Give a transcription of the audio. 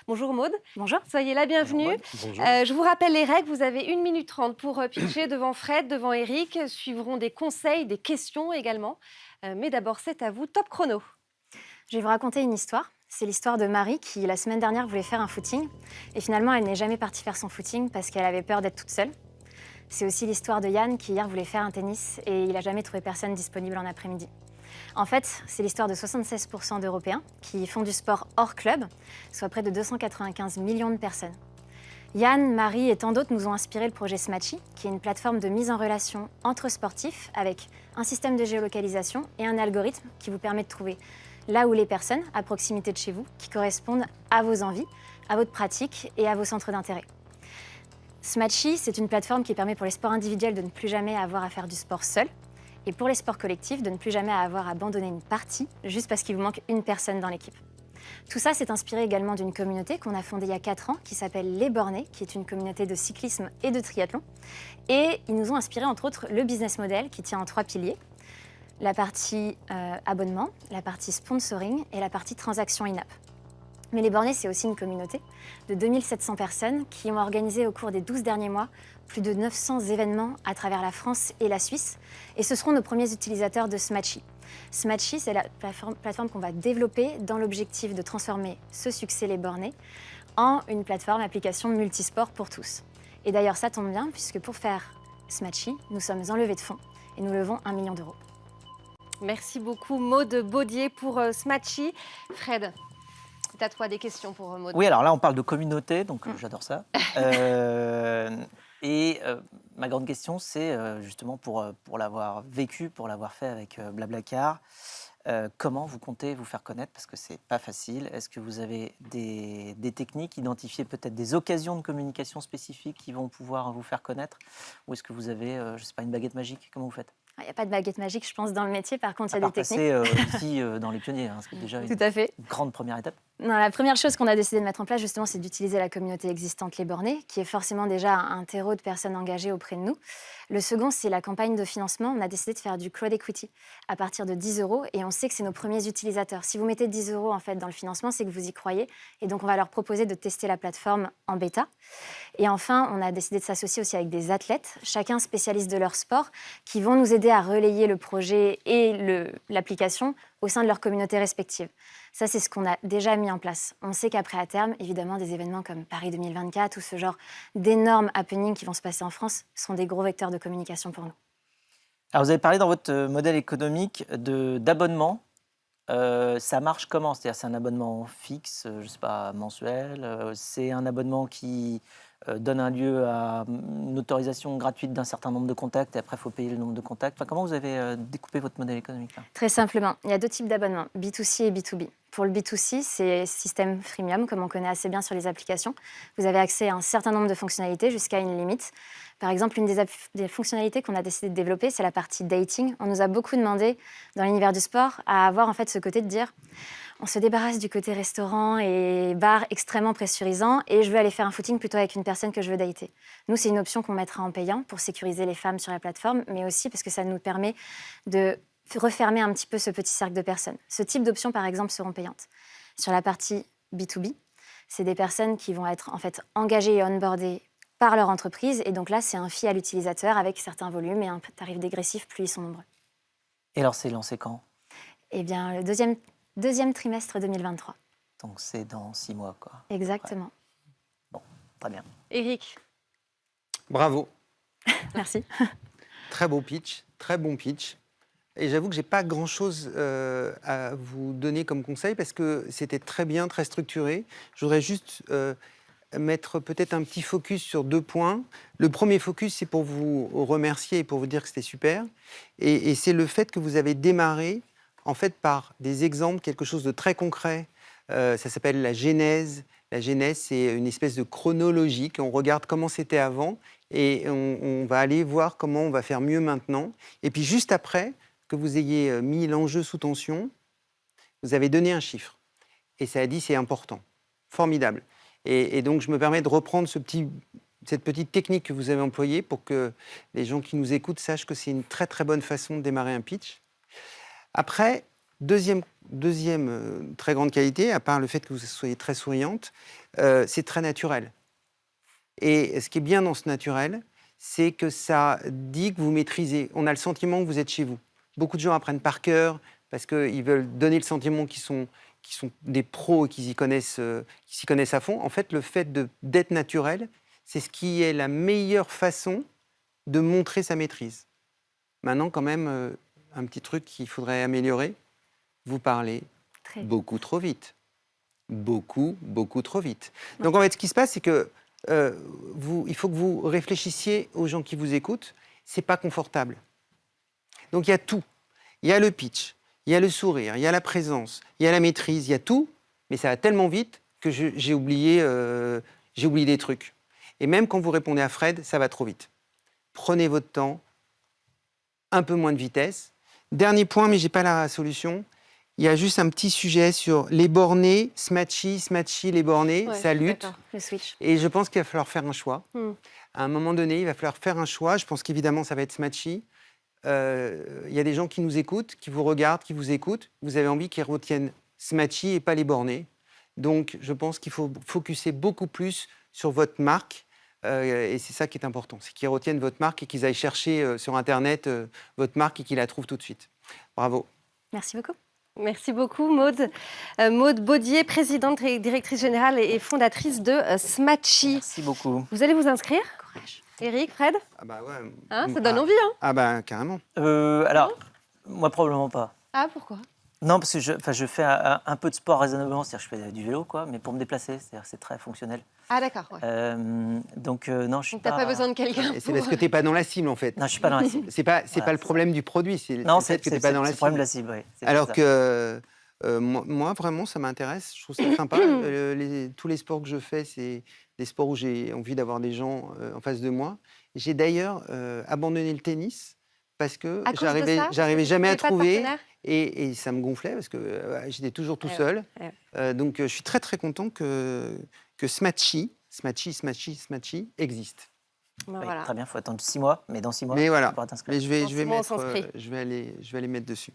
Bonjour Maude. Bonjour. Soyez la Bonjour bienvenue. Maud. Bonjour. Je vous rappelle les règles. Vous avez 1 minute 30 pour pitcher devant Fred, devant Eric. Suivront des conseils, des questions également. Mais d'abord, c'est à vous. Top chrono. Je vais vous raconter une histoire. C'est l'histoire de Marie qui, la semaine dernière, voulait faire un footing. Et finalement, elle n'est jamais partie faire son footing parce qu'elle avait peur d'être toute seule. C'est aussi l'histoire de Yann qui, hier, voulait faire un tennis et il n'a jamais trouvé personne disponible en après-midi. En fait, c'est l'histoire de 76% d'Européens qui font du sport hors club, soit près de 295 millions de personnes. Yann, Marie et tant d'autres nous ont inspiré le projet Smatchy, qui est une plateforme de mise en relation entre sportifs avec un système de géolocalisation et un algorithme qui vous permet de trouver là où les personnes, à proximité de chez vous, qui correspondent à vos envies, à votre pratique et à vos centres d'intérêt. Smatchy, c'est une plateforme qui permet pour les sports individuels de ne plus jamais avoir à faire du sport seul et pour les sports collectifs de ne plus jamais avoir à abandonner une partie juste parce qu'il vous manque une personne dans l'équipe. Tout ça s'est inspiré également d'une communauté qu'on a fondée il y a 4 ans qui s'appelle Les Bornés, qui est une communauté de cyclisme et de triathlon. Et ils nous ont inspiré entre autres le business model qui tient en 3 piliers. La partie abonnement, la partie sponsoring et la partie transaction in-app. Mais les Bornés, c'est aussi une communauté de 2700 personnes qui ont organisé au cours des 12 derniers mois plus de 900 événements à travers la France et la Suisse. Et ce seront nos premiers utilisateurs de Smatchy. Smatchy, c'est la plateforme qu'on va développer dans l'objectif de transformer ce succès Les Bornés en une plateforme application multisport pour tous. Et d'ailleurs, ça tombe bien, puisque pour faire Smatchy, nous sommes en levée de fonds et nous levons 1 million d'euros. Merci beaucoup Maude Baudier pour Smatchy. Fred, c'est à toi des questions pour Maude. Oui, alors là, on parle de communauté, donc j'adore ça. Ma grande question, c'est justement pour l'avoir vécu, pour l'avoir fait avec Blablacar, comment vous comptez vous faire connaître? Parce que c'est pas facile. Est-ce que vous avez des techniques, identifier peut-être des occasions de communication spécifiques qui vont pouvoir vous faire connaître? Ou est-ce que vous avez, je sais pas, une baguette magique? Comment vous faites? Il n'y a pas de baguette magique, je pense, dans le métier. Par contre, il y À a part des techniques. passer ici dans les pionniers, hein, ce qui est déjà Tout à fait. une grande première étape. Non, la première chose qu'on a décidé de mettre en place, justement, c'est d'utiliser la communauté existante Les Bornés, qui est forcément déjà un terreau de personnes engagées auprès de nous. Le second, c'est la campagne de financement. On a décidé de faire du crowd equity à partir de 10 euros et on sait que c'est nos premiers utilisateurs. Si vous mettez 10 euros en fait, dans le financement, c'est que vous y croyez. Et donc, on va leur proposer de tester la plateforme en bêta. Et enfin, on a décidé de s'associer aussi avec des athlètes, chacun spécialiste de leur sport, qui vont nous aider à relayer le projet et l'application au sein de leur communauté respective. Ça, c'est ce qu'on a déjà mis en place. On sait qu'après, à terme, évidemment, des événements comme Paris 2024 ou ce genre d'énormes happenings qui vont se passer en France seront des gros vecteurs de communication pour nous. Alors, vous avez parlé dans votre modèle économique d'abonnement. Ça marche comment? C'est-à-dire, c'est un abonnement fixe, je ne sais pas, mensuel. C'est un abonnement qui donne un lieu à une autorisation gratuite d'un certain nombre de contacts et après, il faut payer le nombre de contacts. Enfin, comment vous avez découpé votre modèle économique là? Très simplement, il y a 2 types d'abonnements, B2C et B2B. Pour le B2C, c'est système freemium, comme on connaît assez bien sur les applications. Vous avez accès à un certain nombre de fonctionnalités jusqu'à une limite. Par exemple, une des fonctionnalités qu'on a décidé de développer, c'est la partie dating. On nous a beaucoup demandé, dans l'univers du sport, à avoir en fait ce côté de dire on se débarrasse du côté restaurant et bar extrêmement pressurisant et je veux aller faire un footing plutôt avec une personne que je veux dater. Nous, c'est une option qu'on mettra en payant pour sécuriser les femmes sur la plateforme, mais aussi parce que ça nous permet de refermer un petit peu ce petit cercle de personnes. Ce type d'options, par exemple, seront payantes. Sur la partie B2B, c'est des personnes qui vont être en fait engagées et onboardées par leur entreprise. Et donc là, c'est un fee à l'utilisateur avec certains volumes et un tarif dégressif plus ils sont nombreux. Et alors, c'est lancé quand? Eh bien, le deuxième trimestre 2023. Donc, c'est dans 6 mois, quoi. Exactement. Ouais. Bon, très bien. Eric. Bravo. Merci. Très beau pitch, très bon pitch. Et j'avoue que je n'ai pas grand-chose à vous donner comme conseil parce que c'était très bien, très structuré. Je voudrais juste mettre peut-être un petit focus sur 2 points. Le premier focus, c'est pour vous remercier et pour vous dire que c'était super. Et c'est le fait que vous avez démarré en fait par des exemples, quelque chose de très concret. Ça s'appelle la genèse. La genèse, c'est une espèce de chronologie. On regarde comment c'était avant et on va aller voir comment on va faire mieux maintenant. Et puis juste après que vous ayez mis l'enjeu sous tension, vous avez donné un chiffre. Et ça a dit c'est important. Formidable. Et donc je me permets de reprendre cette petite technique que vous avez employée pour que les gens qui nous écoutent sachent que c'est une très très bonne façon de démarrer un pitch. Après, Deuxième très grande qualité, à part le fait que vous soyez très souriante, c'est très naturel. Et ce qui est bien dans ce naturel, c'est que ça dit que vous maîtrisez. On a le sentiment que vous êtes chez vous. Beaucoup de gens apprennent par cœur parce qu'ils veulent donner le sentiment qu'ils sont des pros et qu'ils s'y connaissent à fond. En fait, le fait d'être naturel, c'est ce qui est la meilleure façon de montrer sa maîtrise. Maintenant, quand même, un petit truc qu'il faudrait améliorer, vous parlez Très beaucoup trop vite. Beaucoup trop vite. Donc en fait, ce qui se passe, c'est que il faut que vous réfléchissiez aux gens qui vous écoutent. C'est pas confortable. Donc il y a tout. Il y a le pitch, il y a le sourire, il y a la présence, il y a la maîtrise, il y a tout. Mais ça va tellement vite que j'ai oublié des trucs. Et même quand vous répondez à Fred, ça va trop vite. Prenez votre temps, un peu moins de vitesse. Dernier point, mais j'ai pas la solution. Il y a juste un petit sujet sur les bornés, Smatchy, les bornés, Ouais, ça lutte. d'accord. Le switch. Et je pense qu'il va falloir faire un choix. Hmm. À un moment donné, il va falloir faire un choix. Je pense qu'évidemment, ça va être Smatchy. Il y a des gens qui nous écoutent, qui vous regardent, qui vous écoutent. Vous avez envie qu'ils retiennent Smatchy et pas les bornés. Donc, je pense qu'il faut focuser beaucoup plus sur votre marque. Et c'est ça qui est important. C'est qu'ils retiennent votre marque et qu'ils aillent chercher sur Internet votre marque et qu'ils la trouvent tout de suite. Bravo. Merci beaucoup. Merci beaucoup, Maude. Maude Baudier, présidente et directrice générale et fondatrice de Smatchy. Merci beaucoup. Vous allez vous inscrire, Courage. Eric, Fred? Ah bah ouais. Hein, ça donne envie, hein? Ah bah carrément. Alors, moi, probablement pas. Ah, pourquoi? Non, parce que je fais un peu de sport raisonnablement, c'est-à-dire que je fais du vélo, quoi, mais pour me déplacer, c'est-à-dire que c'est très fonctionnel. Ah, d'accord. Ouais. Donc, non, je suis Donc, t'as pas besoin de quelqu'un Et c'est parce que t'es pas dans la cible en fait. Non, je suis pas dans la cible. C'est pas Voilà, le problème du produit, c'est Non, le fait que t'es pas dans la le problème de cible. la cible, oui. Alors ça. que moi, vraiment, ça m'intéresse. Je trouve ça sympa. Tous les sports que je fais, c'est des sports où j'ai envie d'avoir des gens en face de moi. J'ai d'ailleurs abandonné le tennis parce que À cause de ça? j'arrivais jamais à Vous avez pas de trouver partenaire? et ça me gonflait parce que j'étais toujours tout Eh ouais, seul. eh ouais. Donc, je suis très très content que Smatchy existe. Ben Oui, voilà. très bien, il faut attendre 6 mois, mais dans 6 mois, Mais voilà. tu pourras t'inscrire. Mais je vais Dans 6 mois, on mettre, s'inscrit. je vais aller mettre dessus.